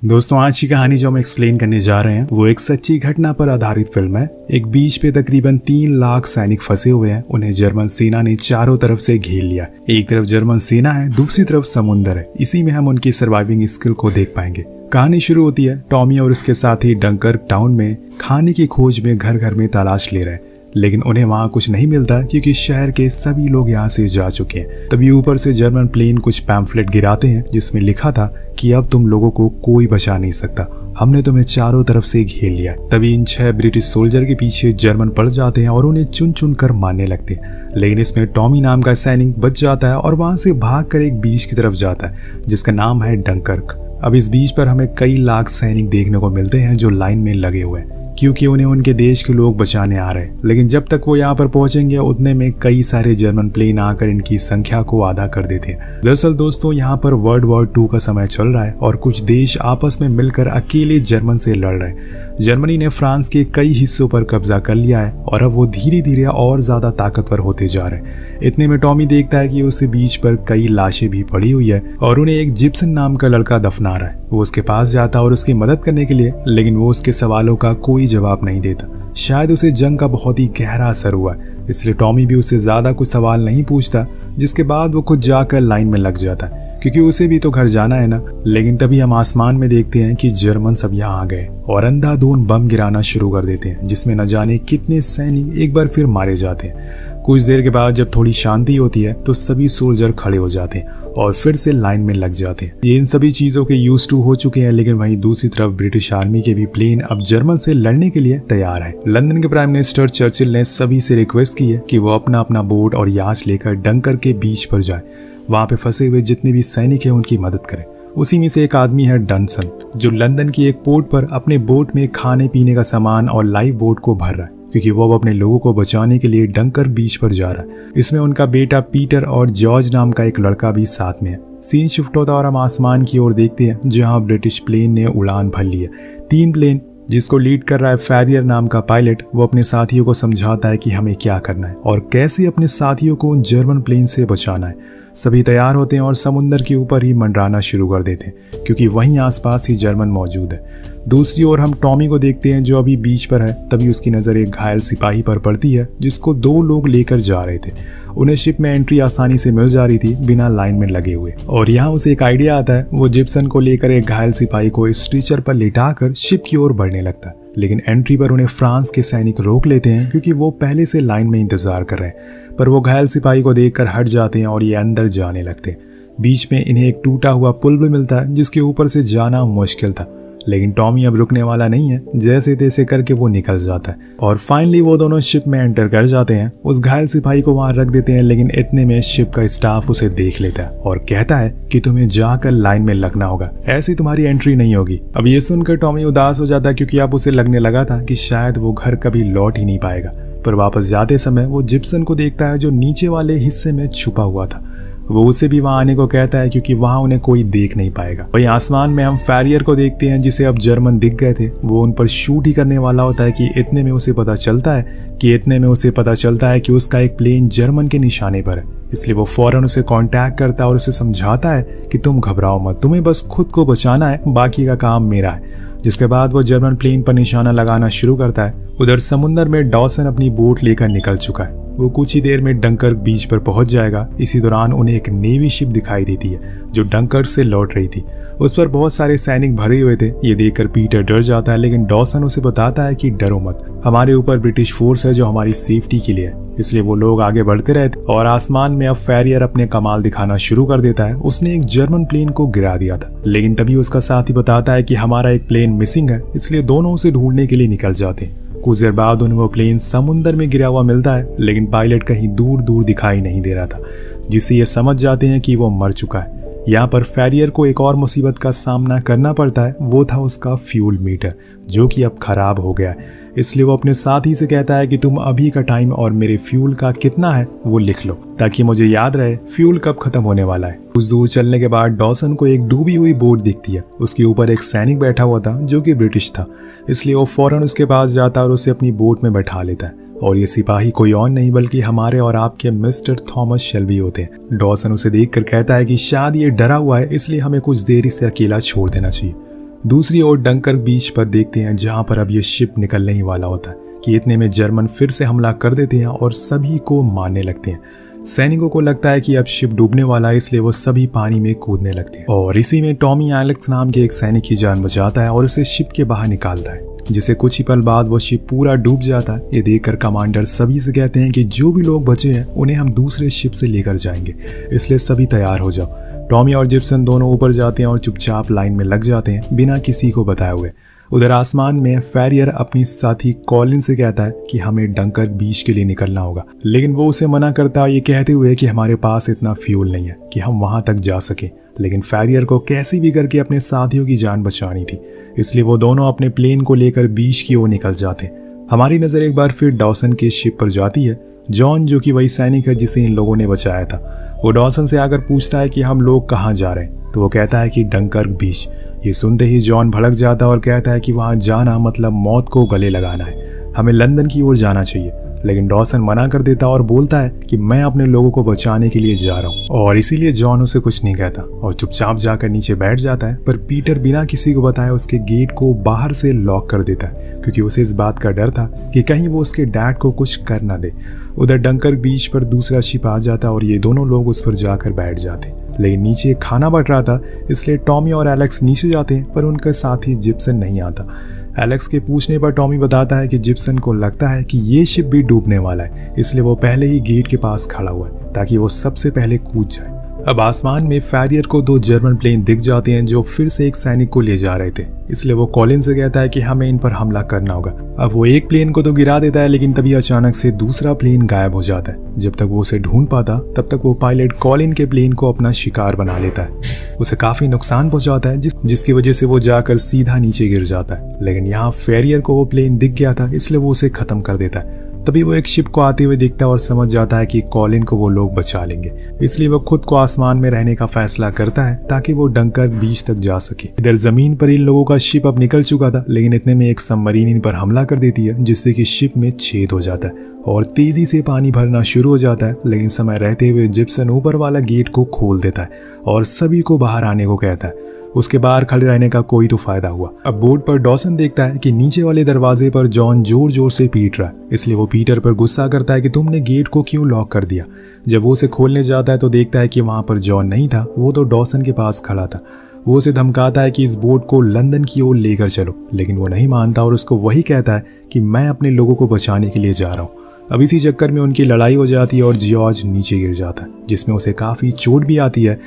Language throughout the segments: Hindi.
दोस्तों, आज की कहानी जो हम एक्सप्लेन करने जा रहे हैं वो एक सच्ची घटना पर आधारित फिल्म है। एक बीच पे तकरीबन 3 लाख सैनिक फंसे हुए हैं। उन्हें जर्मन सेना ने चारों तरफ से घेर लिया। एक तरफ जर्मन सेना है, दूसरी तरफ समुंदर है। इसी में हम उनकी सर्वाइविंग स्किल को देख पाएंगे। कहानी शुरू होती है टॉमी और उसके साथी डंकर्क टाउन में खाने की खोज में घर घर में तलाश ले रहे हैं, लेकिन उन्हें वहां कुछ नहीं मिलता क्योंकि शहर के सभी लोग यहाँ से जा चुके हैं। तभी ऊपर से जर्मन प्लेन कुछ पैम्फलेट गिराते हैं जिसमें लिखा था कि अब तुम लोगों को कोई बचा नहीं सकता, हमने तुम्हें चारों तरफ से घेर लिया। तभी इन 6 ब्रिटिश सोल्जर के पीछे जर्मन पड़ जाते हैं और उन्हें चुन चुन कर मारने लगते हैं। लेकिन इसमें टॉमी नाम का सैनिक बच जाता है और वहां से भागकर एक बीच की तरफ जाता है जिसका नाम है डंकर्क। अब इस बीच पर हमें कई लाख सैनिक देखने को मिलते हैं जो लाइन में लगे हुए हैं क्योंकि उन्हें उनके देश के लोग बचाने आ रहे हैं। लेकिन जब तक वो यहाँ पर पहुंचेंगे उतने में कई सारे जर्मन प्लेन आकर इनकी संख्या को आधा कर देते हैं। दरअसल दोस्तों, यहाँ पर वर्ल्ड वॉर 2 का समय चल रहा है और कुछ देश आपस में मिलकर अकेले जर्मन से लड़ रहे हैं। जर्मनी ने फ्रांस के कई हिस्सों पर कब्जा कर लिया है और अब वो धीरे धीरे और ज्यादा ताकतवर होते जा रहे हैं। इतने में टॉमी देखता है कि उसके बीच पर कई लाशें भी पड़ी हुई है और उन्हें एक जिप्सन नाम का लड़का दफना रहा है। वो उसके पास जाता है और उसकी मदद करने के लिए, लेकिन वो उसके सवालों का कोई जवाब नहीं देता। शायद उसे जंग का बहुत ही गहरा असर हुआ है, इसलिए टॉमी भी उससे ज्यादा कुछ सवाल नहीं पूछता। जिसके बाद वो खुद जाकर लाइन में लग जाता है क्योंकि उसे भी तो घर जाना है ना। लेकिन तभी हम आसमान में देखते हैं कि जर्मन सब यहाँ आ गए और अंधाधुंध बम गिराना शुरू कर देते हैं जिसमें न जाने कितने सैनिक एक बार फिर मारे जाते हैं। कुछ देर के बाद जब थोड़ी शांति होती है तो सभी सोल्जर खड़े हो जाते हैं और फिर से लाइन में लग जाते हैं। ये इन सभी चीजों के यूज्ड टू हो चुके हैं, लेकिन वहीं दूसरी तरफ ब्रिटिश आर्मी के भी प्लेन अब जर्मन से लड़ने के लिए तैयार है। लंदन के प्राइम मिनिस्टर चर्चिल ने सभी से रिक्वेस्ट की है कि वो अपना अपना बोट और याच लेकर डंकर्क के बीच पर जाए। वहां पे फंसे हुए जितने भी सैनिक हैं उनकी मदद करें। उसी में से एक आदमी है डनसन, जो लंदन की एक पोर्ट पर अपने बोट में खाने पीने का सामान और लाइव बोट को भर रहा है क्योंकि वो अपने लोगों को बचाने के लिए डंकर्क बीच पर जा रहा है। इसमें उनका बेटा पीटर और जॉर्ज नाम का एक लड़का भी साथ में है। सीन शिफ्ट होता और हम आसमान की ओर देखते हैं जहां ब्रिटिश प्लेन ने उड़ान भर ली है। 3 प्लेन जिसको लीड कर रहा है फैरियर नाम का पायलट, वो अपने साथियों को समझाता है कि हमें क्या करना है और कैसे अपने साथियों को उन जर्मन प्लेन से बचाना है। सभी तैयार होते हैं और समुद्र के ऊपर ही मंडराना शुरू कर देते हैं क्योंकि वहीं आसपास ही जर्मन मौजूद है। दूसरी ओर हम टॉमी को देखते हैं जो अभी बीच पर है। तभी उसकी नज़र एक घायल सिपाही पर पड़ती है जिसको 2 लोग लेकर जा रहे थे। उन्हें शिप में एंट्री आसानी से मिल जा रही थी बिना लाइन में लगे हुए, और यहाँ उसे एक आइडिया आता है। वो जिप्सन को लेकर एक घायल सिपाही को स्ट्रेचर पर लिटाकर शिप की ओर बढ़ने लगता है, लेकिन एंट्री पर उन्हें फ्रांस के सैनिक रोक लेते हैं क्योंकि वो पहले से लाइन में इंतजार कर रहे हैं। पर वो घायल सिपाही को देखकर हट जाते हैं और ये अंदर जाने लगते हैं। बीच में इन्हें एक टूटा हुआ पुल भी मिलता है जिसके ऊपर से जाना मुश्किल था, लेकिन टॉमी अब रुकने वाला नहीं है। जैसे तैसे करके वो निकल जाता है और फाइनली वो दोनों शिप में एंटर कर जाते हैं। उस घायल सिपाही को वहां रख देते हैं, लेकिन इतने में शिप का स्टाफ उसे देख लेता है और कहता है कि तुम्हें जाकर लाइन में लगना होगा, ऐसी तुम्हारी एंट्री नहीं होगी। अब ये सुनकर टॉमी उदास हो जाता है क्योंकि अब उसे लगने लगा था कि शायद वो घर कभी लौट ही नहीं पाएगा। पर वापस जाते समय वो जिप्सन को देखता है जो नीचे वाले हिस्से में छुपा हुआ था। वो उसे भी वहां आने को कहता है क्योंकि वहां उन्हें कोई देख नहीं पाएगा। वहीं आसमान में हम फैरियर को देखते हैं जिसे अब जर्मन दिख गए थे। वो उन पर शूट ही करने वाला होता है कि इतने में उसे पता चलता है कि उसका एक प्लेन जर्मन के निशाने पर है। इसलिए वो फौरन उसे कांटेक्ट करता है और उसे समझाता है कि तुम घबराओ मत, तुम्हें बस खुद को बचाना है, बाकी का काम मेरा है। जिसके बाद वो जर्मन प्लेन पर निशाना लगाना शुरू करता है। उधर समुद्र में डॉसन अपनी बोट लेकर निकल चुका है। वो कुछ ही देर में डंकर्क बीच पर पहुंच जाएगा। इसी दौरान उन्हें एक नेवी शिप दिखाई देती है जो डंकर्क से लौट रही थी। उस पर बहुत सारे सैनिक भरे हुए थे। ये देखकर पीटर डर जाता है, लेकिन डॉसन उसे बताता है कि डरो मत, हमारे ऊपर ब्रिटिश फोर्स है जो हमारी सेफ्टी के लिए है। इसलिए वो लोग आगे बढ़ते रहते और आसमान में अब फैरियर अपने कमाल दिखाना शुरू कर देता है। उसने एक जर्मन प्लेन को गिरा दिया था, लेकिन तभी उसका साथी बताता है कि हमारा एक प्लेन मिसिंग है, इसलिए दोनों उसे ढूंढने के लिए निकल जाते हैं। कुछ देर बाद उन्हें वो प्लेन समुद्र में गिरा हुआ मिलता है, लेकिन पायलट कहीं दूर दूर दिखाई नहीं दे रहा था, जिससे ये समझ जाते हैं कि वो मर चुका है। यहाँ पर फैरियर को एक और मुसीबत का सामना करना पड़ता है। वो था उसका फ्यूल मीटर जो कि अब खराब हो गया है। इसलिए वो अपने साथी से कहता है कि तुम अभी का टाइम और मेरे फ्यूल का कितना है वो लिख लो ताकि मुझे याद रहे फ्यूल कब खत्म होने वाला है। कुछ दूर चलने के बाद डॉसन को एक डूबी हुई बोट दिखती है। उसके ऊपर एक सैनिक बैठा हुआ था जो कि ब्रिटिश था, इसलिए वो फौरन उसके पास जाता और उसे अपनी बोट में बैठा लेता है। और ये सिपाही कोई और नहीं बल्कि हमारे और आपके मिस्टर थॉमस शेल्बी होते हैं। डॉसन उसे देखकर कहता है कि शायद ये डरा हुआ है, इसलिए हमें कुछ देर इसे अकेला छोड़ देना चाहिए। दूसरी ओर डंकर्क बीच पर देखते हैं जहां पर अब ये शिप निकलने ही वाला होता है कि इतने में जर्मन फिर से हमला कर देते हैं और सभी को मारने लगते हैं। सैनिकों को लगता है कि अब शिप डूबने वाला है, इसलिए वो सभी पानी में कूदने लगते हैं और इसी में टॉमी एलेक्स नाम के एक सैनिक की जान बचाता है और उसे शिप के बाहर निकालता है, जिसे कुछ ही पल बाद वो शिप पूरा डूब जाता है। ये देखकर कमांडर सभी से कहते हैं कि जो भी लोग बचे हैं उन्हें हम दूसरे शिप से लेकर जाएंगे, इसलिए सभी तैयार हो जाओ। टॉमी और जिप्सन दोनों ऊपर जाते हैं और चुपचाप लाइन में लग जाते हैं बिना किसी को बताए हुए। उधर आसमान में फेरियर अपनी साथी कॉलिन से कहता है कि हमें डंकर्क बीच के लिए निकलना होगा, लेकिन वो उसे मना करता है ये कहते हुए कि हमारे पास इतना फ्यूल नहीं है कि हम वहां तक जा सके। लेकिन फेरियर को कैसे भी करके अपने साथियों की जान बचानी थी, इसलिए वो दोनों अपने प्लेन को लेकर बीच की ओर निकल जाते। हमारी नजर एक बार फिर डॉसन के शिप पर जाती है। जॉन, जो कि वही सैनिक है जिसे इन लोगों ने बचाया था, वो डॉसन से आकर पूछता है कि हम लोग कहाँ जा रहे हैं, तो वो कहता है कि डंकर्क बीच। ये सुनते ही जॉन भड़क जाता है और कहता है कि वहां जाना मतलब मौत को गले लगाना है, हमें लंदन की ओर जाना चाहिए। लेकिन डॉसन मना कर देता और बोलता है कि मैं अपने लोगों को बचाने के लिए जा रहा हूँ, और इसीलिए जॉन उसे कुछ नहीं कहता और चुपचाप जाकर नीचे बैठ जाता है। पर पीटर बिना किसी को बताए उसके गेट को बाहर से लॉक कर देता है, क्योंकि उसे इस बात का डर था कि कहीं वो उसके डैड को कुछ कर ना दे। उधर डंकर्क बीच पर दूसरा शिप आ जाता और ये दोनों लोग उस पर जाकर बैठ जाते, लेकिन नीचे खाना बट रहा था, इसलिए टॉमी और एलेक्स नीचे जाते हैं, पर उनका साथी जिप्सन नहीं आता। एलेक्स के पूछने पर टॉमी बताता है कि जिप्सन को लगता है कि ये शिप भी डूबने वाला है, इसलिए वो पहले ही गेट के पास खड़ा हुआ है ताकि वो सबसे पहले कूद जाए। अब आसमान में फेरियर को 2 जर्मन प्लेन दिख जाते हैं जो फिर से एक सैनिक को ले जा रहे थे, इसलिए वो कॉलिन से कहता है कि हमें इन पर हमला करना होगा। अब वो एक प्लेन को तो गिरा देता है, लेकिन तभी अचानक से दूसरा प्लेन गायब हो जाता है। जब तक वो उसे ढूंढ पाता तब तक वो पायलट कॉलिन के प्लेन को अपना शिकार बना लेता है। उसे काफी नुकसान पहुंचाता है जिसकी वजह से वो जाकर सीधा नीचे गिर जाता है। लेकिन यहाँ फेरियर को वो प्लेन दिख गया था, इसलिए वो उसे खत्म कर देता है। तभी वो एक शिप को आते हुए दिखता है और समझ जाता है कि कॉलिन को वो लोग बचा लेंगे, इसलिए वो खुद को आसमान में रहने का फैसला करता है ताकि वो डंकर्क बीच तक जा सके। इधर जमीन पर इन लोगों का शिप अब निकल चुका था, लेकिन इतने में एक सबमरीन इन पर हमला कर देती है, जिससे कि शिप में छेद हो जाता है और तेजी से पानी भरना शुरू हो जाता है। लेकिन समय रहते हुए जिप्सन ऊपर वाला गेट को खोल देता है और सभी को बाहर आने को कहता है। उसके बाहर खड़े रहने का कोई तो फायदा हुआ। अब बोर्ड पर डॉसन देखता है कि नीचे वाले दरवाजे पर जॉन जोर जोर से पीट रहा है, इसलिए वो पीटर पर गुस्सा करता है कि तुमने गेट को क्यों लॉक कर दिया। जब वो उसे खोलने जाता है तो देखता है कि वहां पर जॉन नहीं था, वो तो डॉसन के पास खड़ा था। वो उसे धमकाता है कि इस बोट को लंदन की ओर लेकर चलो, लेकिन वो नहीं मानता और उसको वही कहता है कि मैं अपने लोगों को बचाने के लिए जा रहा हूँ। अब इसी चक्कर में उनकी लड़ाई हो जाती है और जॉर्ज नीचे गिर जाता है, जिसमें उसे काफी चोट भी आती है।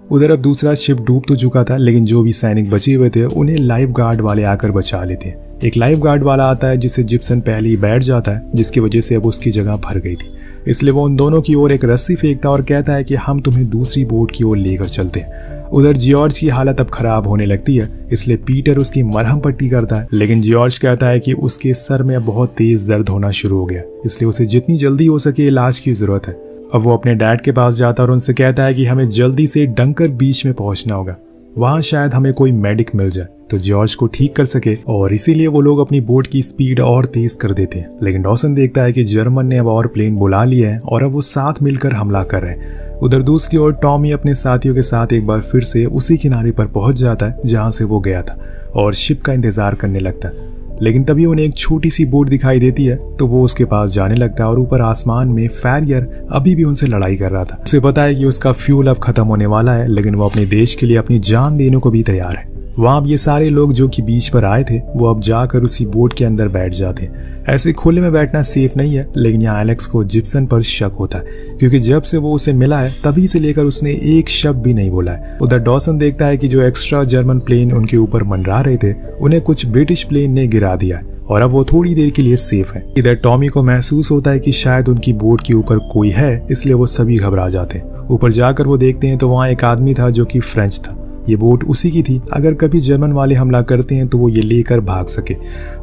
उधर अब दूसरा शिप डूब तो चुका था, लेकिन जो भी सैनिक बचे हुए थे उन्हें लाइफ गार्ड वाले आकर बचा लेते हैं। एक लाइफ गार्ड वाला आता है जिससे जिप्सन पहले ही बैठ जाता है, जिसकी वजह से अब उसकी जगह भर गई थी, इसलिए वो उन दोनों की ओर एक रस्सी फेंकता और कहता है कि हम तुम्हें दूसरी बोट की ओर लेकर चलते हैं। उधर जॉर्ज की हालत अब खराब होने लगती है, इसलिए पीटर उसकी मरहम पट्टी करता है, लेकिन जॉर्ज कहता है कि उसके सर में बहुत तेज दर्द होना शुरू हो गया, इसलिए उसे जितनी जल्दी हो सके इलाज की जरूरत है। अब वो अपने डैड के पास जाता और उनसे कहता है कि हमें जल्दी से डंकर्क बीच में पहुंचना होगा, वहां शायद हमें कोई मेडिक मिल जाए तो जॉर्ज को ठीक कर सके, और इसीलिए वो लोग अपनी बोट की स्पीड और तेज कर देते हैं। लेकिन डॉसन देखता है कि जर्मन ने अब और प्लेन बुला लिए हैं और अब वो साथ मिलकर हमला कर रहे हैं। उधर दूसरी ओर टॉमी अपने साथियों के साथ एक बार फिर से उसी किनारे पर पहुंच जाता है जहां से वो गया था और शिप का इंतजार करने लगता है। लेकिन तभी उन्हें एक छोटी सी बोट दिखाई देती है, तो वो उसके पास जाने लगता है और ऊपर आसमान में फेरियर अभी भी उनसे लड़ाई कर रहा था। उसे पता है कि उसका फ्यूल अब खत्म होने वाला है, लेकिन वो अपने देश के लिए अपनी जान देने को भी तैयार है। वहां अब ये सारे लोग जो कि बीच पर आए थे वो अब जाकर उसी बोट के अंदर बैठ जाते हैं। ऐसे खुले में बैठना सेफ नहीं है, लेकिन यहाँ एलेक्स को जिप्सन पर शक होता है, क्योंकि जब से वो उसे मिला है तभी से लेकर उसने एक शब्द भी नहीं बोला है। उधर डॉसन देखता है कि जो एक्स्ट्रा जर्मन प्लेन उनके ऊपर मंडरा रहे थे उन्हें कुछ ब्रिटिश प्लेन ने गिरा दिया है और अब वो थोड़ी देर के लिए सेफ है। इधर टॉमी को महसूस होता है कि शायद उनकी बोट के ऊपर कोई है, इसलिए वो सभी घबरा जाते हैं। ऊपर जाकर वो देखते हैं तो वहाँ एक आदमी था जो कि फ्रेंच था। ये बोट उसी की थी, अगर कभी जर्मन वाले हमला करते हैं तो वो ये लेकर भाग सके।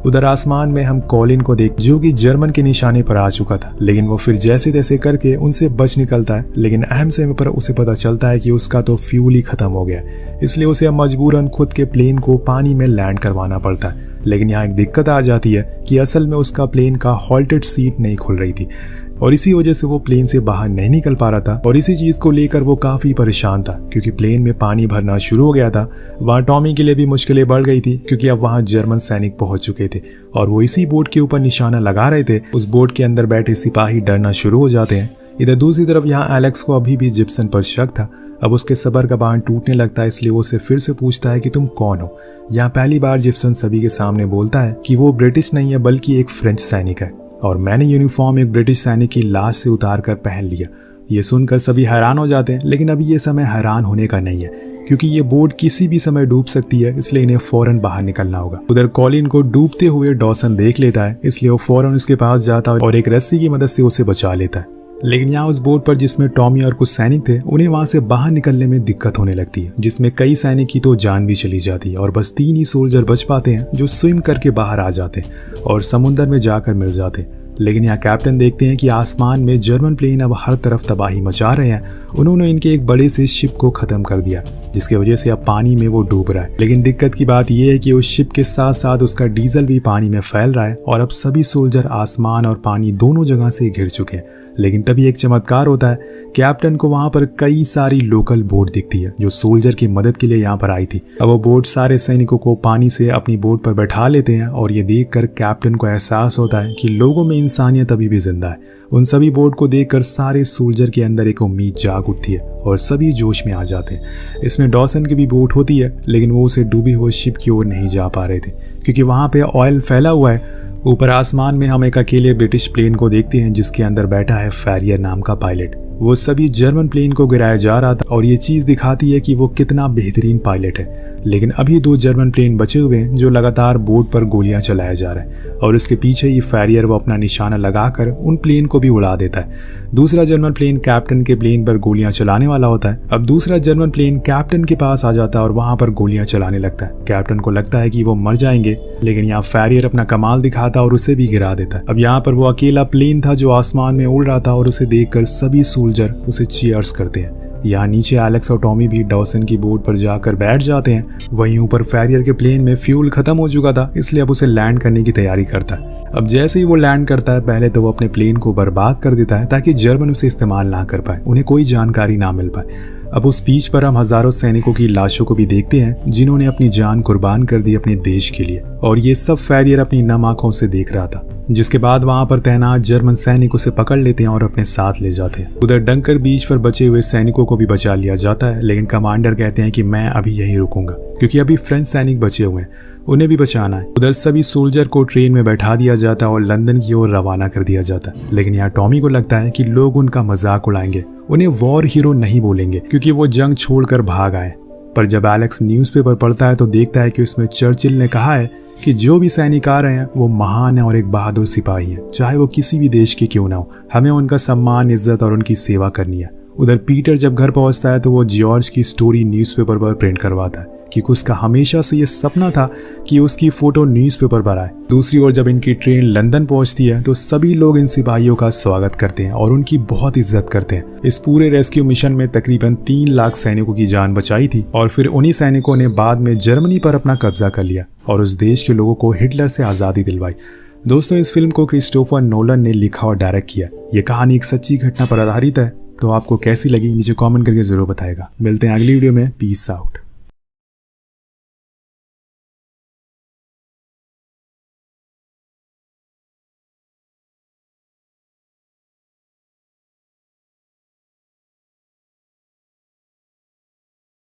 उधर आसमान में हम कॉलिन को देख जो कि जर्मन के निशाने पर आ चुका था, लेकिन वो फिर जैसे तैसे करके उनसे बच निकलता है। लेकिन अहम समय पर उसे पता चलता है कि उसका तो फ्यूल ही खत्म हो गया, इसलिए उसे अब मजबूरन खुद के प्लेन को पानी में लैंड करवाना पड़ता है। लेकिन यहाँ एक दिक्कत आ जाती है कि असल में उसका प्लेन का हॉल्टेड सीट नहीं खुल रही थी। और इसी वजह से वो प्लेन से बाहर नहीं निकल पा रहा था और इसी चीज को लेकर वो काफी परेशान था क्योंकि प्लेन में पानी भरना शुरू हो गया था। वहाँ टॉमी के लिए भी मुश्किलें बढ़ गई थी क्योंकि अब वहाँ जर्मन सैनिक पहुंच चुके थे और वो इसी बोट के ऊपर निशाना लगा रहे थे। उस बोट के अंदर बैठे सिपाही डरना शुरू हो जाते हैं। इधर दूसरी तरफ यहाँ एलेक्स को अभी भी जिप्सन पर शक था। अब उसके सब्र का बांध टूटने लगता है, इसलिए वो उसे फिर से पूछता है कि तुम कौन हो। यहाँ पहली बार जिप्सन सभी के सामने बोलता है कि वो ब्रिटिश नहीं है बल्कि एक फ्रेंच सैनिक है और मैंने यूनिफॉर्म एक ब्रिटिश सैनिक की लाश से उतार कर पहन लिया। ये सुनकर सभी हैरान हो जाते हैं, लेकिन अभी ये समय हैरान होने का नहीं है क्योंकि ये बोट किसी भी समय डूब सकती है, इसलिए इन्हें फौरन बाहर निकलना होगा। उधर कॉलिन को डूबते हुए डॉसन देख लेता है, इसलिए वो फौरन उसके पास जाता है और एक रस्सी की मदद से उसे बचा लेता है। लेकिन यहाँ उस बोट पर जिसमें टॉमी और कुछ सैनिक थे, उन्हें वहां से बाहर निकलने में दिक्कत होने लगती है, जिसमें कई सैनिक की तो जान भी चली जाती है और बस 3 ही सोल्जर बच पाते हैं जो स्विम करके बाहर आ जाते हैं और समुद्र में जाकर मिल जाते हैं। लेकिन यहाँ कैप्टन देखते हैं कि आसमान में जर्मन प्लेन अब हर तरफ तबाही मचा रहे हैं। उन्होंने इनके एक बड़े से शिप को खत्म कर दिया जिसकी वजह से अब पानी में वो डूब रहा है। लेकिन दिक्कत की बात यह है कि उस शिप के साथ साथ उसका डीजल भी पानी में फैल रहा है और अब सभी सोल्जर आसमान और पानी दोनों जगह से घिर चुके हैं। लेकिन तभी एक चमत्कार होता है, कैप्टन को वहां पर कई सारी लोकल बोट दिखती है जो सोल्जर की मदद के लिए यहाँ पर आई थी। अब वो बोट सारे सैनिकों को पानी से अपनी बोट पर बैठा लेते हैं और ये देखकर कैप्टन को एहसास होता है कि लोगों में इंसानियत अभी भी जिंदा है। उन सभी बोट को देखकर सारे सोल्जर के अंदर एक उम्मीद जाग उठती है और सभी जोश में आ जाते हैं। इसमें डॉसन की भी बोट होती है, लेकिन वो उसे डूबी हुई शिप की ओर नहीं जा पा रहे थे क्योंकि वहां पे ऑयल फैला हुआ है। ऊपर आसमान में हम एक अकेले ब्रिटिश प्लेन को देखते हैं जिसके अंदर बैठा है फैरियर नाम का पायलट। वो सभी जर्मन प्लेन को गिराया जा रहा था और ये चीज दिखाती है कि वो कितना बेहतरीन पायलट है। लेकिन अभी 2 जर्मन प्लेन बचे हुए हैं जो लगातार बोट पर गोलियां चलाया जा रहे हैं और उसके पीछे ही फैरियर वो अपना निशाना लगाकर उन प्लेन को भी उड़ा देता है। दूसरा जर्मन प्लेन कैप्टन के प्लेन पर गोलियां चलाने वाला होता है। अब दूसरा जर्मन प्लेन कैप्टन के पास आ जाता है और वहां पर गोलियां चलाने लगता है। कैप्टन को लगता है कि वो मर जाएंगे, लेकिन यहाँ फैरियर अपना कमाल दिखाता और उसे भी गिरा देता है। अब यहाँ पर वो अकेला प्लेन था जो आसमान में उड़ रहा था और उसे देखकर सभी सोल्जर उसे चीयर्स करते हैं। यहाँ नीचे एलेक्स और टॉमी भी डॉसन की बोट पर जाकर बैठ जाते हैं। वहीं ऊपर फैरियर के प्लेन में फ्यूल खत्म हो चुका था, इसलिए अब उसे लैंड करने की तैयारी करता है। अब जैसे ही वो लैंड करता है, पहले तो वो अपने प्लेन को बर्बाद कर देता है ताकि जर्मन उसे इस्तेमाल ना कर पाए, उन्हें कोई जानकारी ना मिल पाए। अब उस बीच पर हम हजारों सैनिकों की लाशों को भी देखते हैं जिन्होंने अपनी जान कुर्बान कर दी अपने देश के लिए, और ये सब फैरियर अपनी नम आंखों से देख रहा था। जिसके बाद वहां पर तैनात जर्मन सैनिक उसे पकड़ लेते हैं और अपने साथ ले जाते हैं। उधर डंकर बीच पर बचे हुए सैनिकों को भी बचा लिया जाता है, लेकिन कमांडर कहते हैं कि मैं अभी यहीं रुकूंगा क्योंकि अभी फ्रेंच सैनिक बचे हुए हैं, उन्हें भी बचाना है। उधर सभी सोल्जर को ट्रेन में बैठा दिया जाता है और लंदन की ओर रवाना कर दिया जाता है। लेकिन यहाँ टॉमी को लगता है कि लोग उनका मजाक उड़ाएंगे, उन्हें वॉर हीरो नहीं बोलेंगे क्योंकि वो जंग छोड़कर भाग आए। पर जब एलेक्स न्यूज़पेपर पढ़ता है तो देखता है कि उसमें चर्चिल ने कहा है कि जो भी सैनिक आ रहे हैं वो महान है और एक बहादुर सिपाही है, चाहे वो किसी भी देश के क्यों ना हो। हमें उनका सम्मान, इज्जत और उनकी सेवा करनी है। उधर पीटर जब घर पहुंचता है तो वो जॉर्ज की स्टोरी न्यूज़पेपर पर प्रिंट करवाता है क्योंकि उसका हमेशा से ये सपना था कि उसकी फोटो न्यूज़पेपर पर आए। दूसरी ओर जब इनकी ट्रेन लंदन पहुंचती है तो सभी लोग इन सिपाहियों का स्वागत करते हैं और उनकी बहुत इज्जत करते हैं। इस पूरे रेस्क्यू मिशन में तकरीबन 3 लाख सैनिकों की जान बचाई थी और फिर उन्हीं सैनिकों ने बाद में जर्मनी पर अपना कब्जा कर लिया और उस देश के लोगों को हिटलर से आज़ादी दिलवाई। दोस्तों, इस फिल्म को क्रिस्टोफर नोलन ने लिखा और डायरेक्ट किया। ये कहानी एक सच्ची घटना पर आधारित है। तो आपको कैसी लगी नीचे कमेंट करके जरूर बताएगा। मिलते हैं अगली वीडियो में। Peace out.